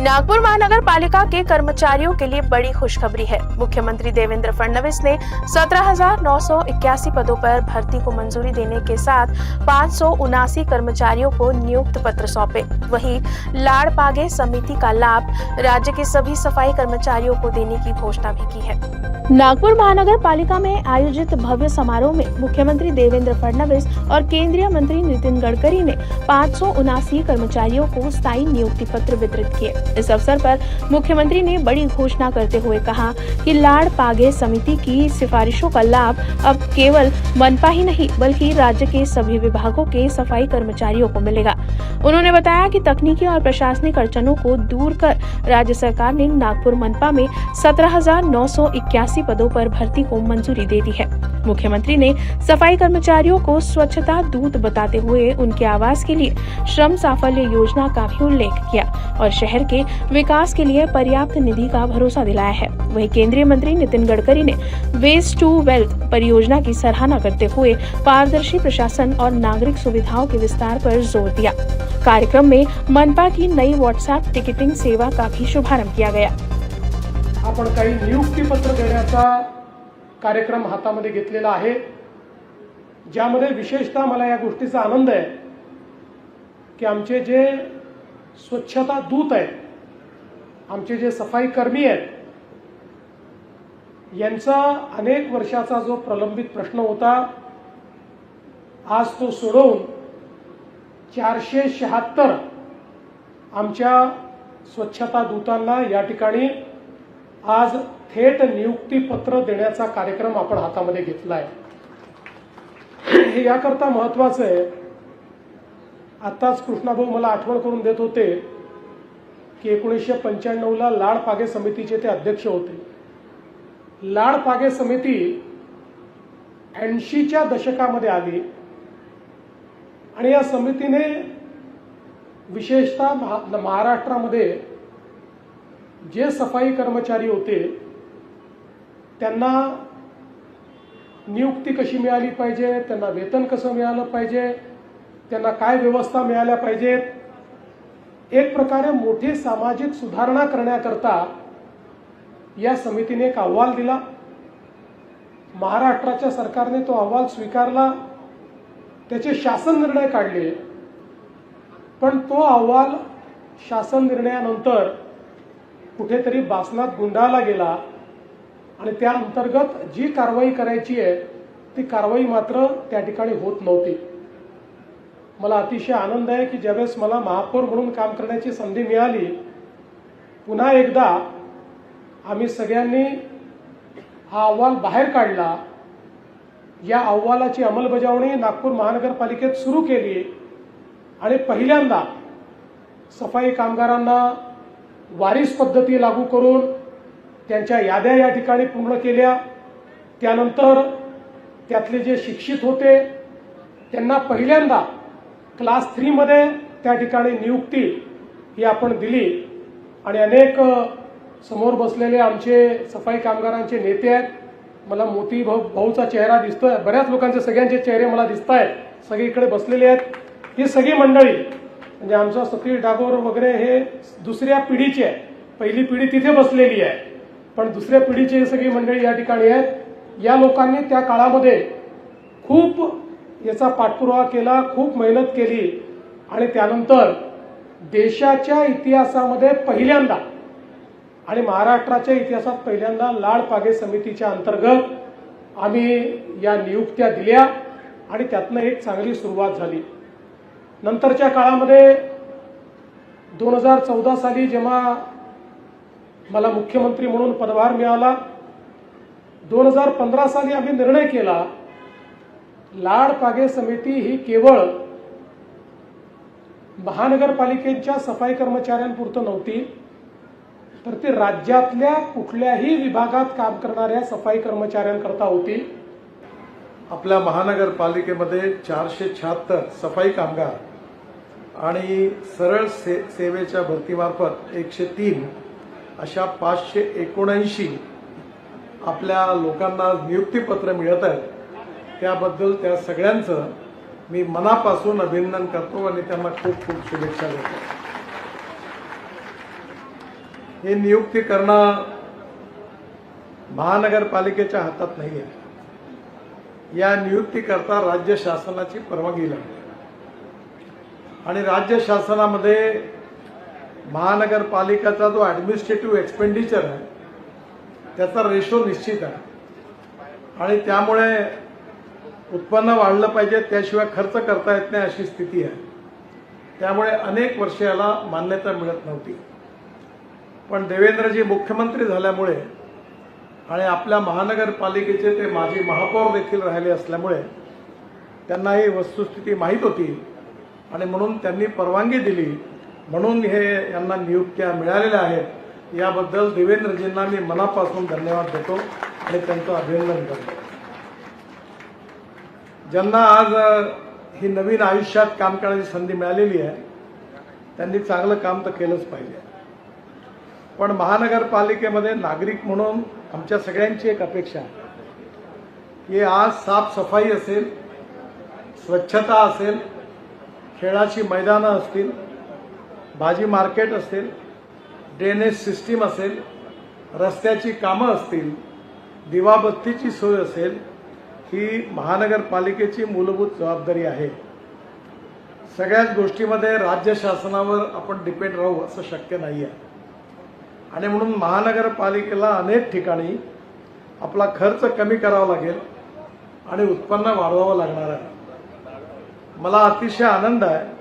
नागपुर महानगर पालिका के कर्मचारियों के लिए बड़ी खुशखबरी है। मुख्यमंत्री देवेंद्र फडणवीस ने 17,981 पदों पर भर्ती को मंजूरी देने के साथ 579 कर्मचारियों को नियुक्ति पत्र सौंपे। वहीं लाड़ पागे समिति का लाभ राज्य के सभी सफाई कर्मचारियों को देने की घोषणा भी की है। नागपुर महानगर पालिका में आयोजित भव्य समारोह में मुख्यमंत्री देवेंद्र फडणवीस और केंद्रीय मंत्री नितिन गडकरी ने 579 कर्मचारियों को स्थायी नियुक्ति पत्र वितरित किए। इस अवसर पर मुख्यमंत्री ने बड़ी घोषणा करते हुए कहा कि लाड़ पागे समिति की सिफारिशों का लाभ अब केवल मनपा ही नहीं बल्कि राज्य के सभी विभागों के सफाई कर्मचारियों को मिलेगा। उन्होंने बताया कि तकनीकी और प्रशासनिक अड़चनों को दूर कर राज्य सरकार ने नागपुर मनपा में 17,981 पदों पर भर्ती को मंजूरी दे दी है। मुख्यमंत्री ने सफाई कर्मचारियों को स्वच्छता दूत बताते हुए उनके आवास के लिए श्रम साफल्य योजना का भी उल्लेख किया और शहर के विकास के लिए पर्याप्त निधि का भरोसा दिलाया है। वहीं केंद्रीय मंत्री नितिन गडकरी ने वेस्ट टू वेल्थ परियोजना की सराहना करते हुए पारदर्शी प्रशासन और नागरिक सुविधाओं के विस्तार पर जोर दिया। कार्यक्रम में मनपा की नई व्हाट्सएप टिकटिंग सेवा का भी शुभारंभ किया गया। आपण काही नियुक्तीपत्र देण्याचा कार्यक्रम हातामध्ये घेतलेला आहे, ज्यामध्ये विशेषतः मला या गोष्टीचा आनंद आहे की आमचे जे स्वच्छता दूत आहेत, आमचे जे सफाई कर्मी आहेत, यांचा अनेक वर्षाचा जो प्रलंबित प्रश्न होता, आज तो सोडवून 476 आमच्या स्वच्छता दूतांना या ठिकाणी आज थेट नियुक्ती पत्र देण्याचा कार्यक्रम आपण हातामध्ये घेतला आहे। हे याकरता महत्त्वाचं आहे। आताच कृष्णाभाऊ मला आठवण करून देत होते की 1995 ला लाड़ पागे समितीचे ते अध्यक्ष होते। लाड़ पागे समिती 80च्या दशकामध्ये आली आणि या समितीने विशेषतः महाराष्ट्रामध्ये जे सफाई कर्मचारी होते त्यांना नियुक्ती कशी मिळाली पाहिजे, त्यांना वेतन कसं मिळालं पाहिजे, त्यांना काय व्यवस्था मिळाल्या पाहिजेत, एक प्रकारे मोठी सामाजिक सुधारणा करण्याकरता या समितीने एक अहवाल दिला। महाराष्ट्राच्या सरकारने तो अहवाल स्वीकारला, त्याचे शासन निर्णय काढले, पण तो अहवाल शासन निर्णयानंतर कुठेतरी बासनात गुंडाळला गेला आणि त्या अंतर्गत जी कारवाई करायची आहे ती कारवाई मात्र त्या ठिकाणी होत नव्हती। मला अतिशय आनंद आहे की ज्यावेळेस मला महापौर म्हणून काम करण्याची संधी मिळाली, पुन्हा एकदा आम्ही सगळ्यांनी हा अहवाल बाहेर काढला। या अहवालाची अंमलबजावणी नागपूर महानगरपालिकेत सुरू केली आणि पहिल्यांदा सफाई कामगारांना वारीस पद्धती लागू करून त्यांच्या याद्या या ठिकाणी पूर्ण केल्या। त्यानंतर त्यातले जे शिक्षित होते त्यांना पहिल्यांदा क्लास 3 मध्ये त्या ठिकाणी नियुक्ती ही आपण दिली आणि अनेक समोर बसलेले आमचे सफाई कामगारांचे नेते आहेत। मला मोती भाऊचा चेहरा दिसतोय, बऱ्याच लोकांचे सगळ्यांचे चेहरे मला दिसतायत, सगळीकडे बसलेले आहेत। ही सगळी मंडळी म्हणजे आमचा सतीश डागोर वगैरे हे दुसऱ्या पिढीचे आहे, पहिली पिढी तिथे बसलेली आहे, पण दुसऱ्या पिढीची सगळी मंडळी या ठिकाणी आहेत। या लोकांनी त्या काळामध्ये खूप याचा पाठपुरावा केला, खूप मेहनत केली आणि त्यानंतर देशाच्या इतिहासामध्ये पहिल्यांदा आणि महाराष्ट्राच्या इतिहासात पहिल्यांदा लाड़ पागे समितीच्या अंतर्गत आम्ही या नियुक्त्या दिल्या आणि त्यातनं एक चांगली सुरुवात झाली। नंतरच्या काळामध्ये 2014 साली जेव्हा मला मुख्यमंत्री म्हणून पदभार मिळाला, 2015 साली आम्ही निर्णय केला लाड़ पागे समिती ही केवळ महानगरपालिकेच्या सफाई कर्मचाऱ्यांपुरतं नव्हती, तर ती राज्यातल्या कुठल्याही विभागात काम करणाऱ्या सफाई कर्मचाऱ्यांकरता होती। आपल्या महानगरपालिकेमध्ये 476 सफाई कामगार आणि सरळ सेवेच्या भरतीमार्फत 103 अशा 579 आपल्या लोकांना नियुक्तीपत्र मिळत आहेत। त्याबद्दल त्या सगळ्यांचं मी मनापासून अभिनंदन करतो आणि त्यांना खूप खूप शुभेच्छा देतो। हे नियुक्ती करणं महानगरपालिकेच्या हातात नाही आहे. या नियुक्तीकरता राज्य शासनाची परवानगी लागते आणि राज्य शासनामध्ये महानगरपालिकेचा जो ॲडमिनिस्ट्रेटिव्ह एक्सपेंडिचर आहे त्याचा रेशो निश्चित आहे आणि त्यामुळे उत्पन्न वाढलं पाहिजे, त्याशिवाय खर्च करता येत नाही अशी स्थिती आहे. त्यामुळे अनेक वर्ष याला मान्यता मिळत नव्हती. पण देवेंद्रजी मुख्यमंत्री झाल्यामुळे आणि आपल्या महानगरपालिकेचे ते माजी महापौर देखील राहिले असल्यामुळे त्यांना ही वस्तुस्थिती माहीत होती आणि म्हणून त्यांनी परवानगी दिली. म्हणून हे यांना नियुक्त्या मिळालेल्या आहेत. याबद्दल देवेंद्रजींना मी मनापासून धन्यवाद देतो आणि त्यांचं अभिनंदन करतो. ज्यांना आज ही नवीन आयुष्यात काम करण्याची संधी मिळालेली आहे त्यांनी चांगलं काम तर केलंच पाहिजे. पण महानगरपालिकेमध्ये नागरिक म्हणून आमच्या सगळ्यांची एक अपेक्षा आहे की आज साफसफाई असेल, स्वच्छता असेल, खेळाची मैदानं असतील, भाजी मार्केट असेल, ड्रेनेज सिस्टीम असेल, रस्त्याची कामं असतील, दिवाबत्तीची सोय असेल, ही महानगरपालिकेची मूलभूत जबाबदारी आहे. सगळ्याच गोष्टीमध्ये राज्य शासनावर आपण डिपेंड राहू असं शक्य नाही आहे आणि म्हणून महानगरपालिकेला अनेक ठिकाणी आपला खर्च कमी करावा लागेल आणि उत्पन्न वाढवावं लागणार आहे. मला अतिशय आनंद आहे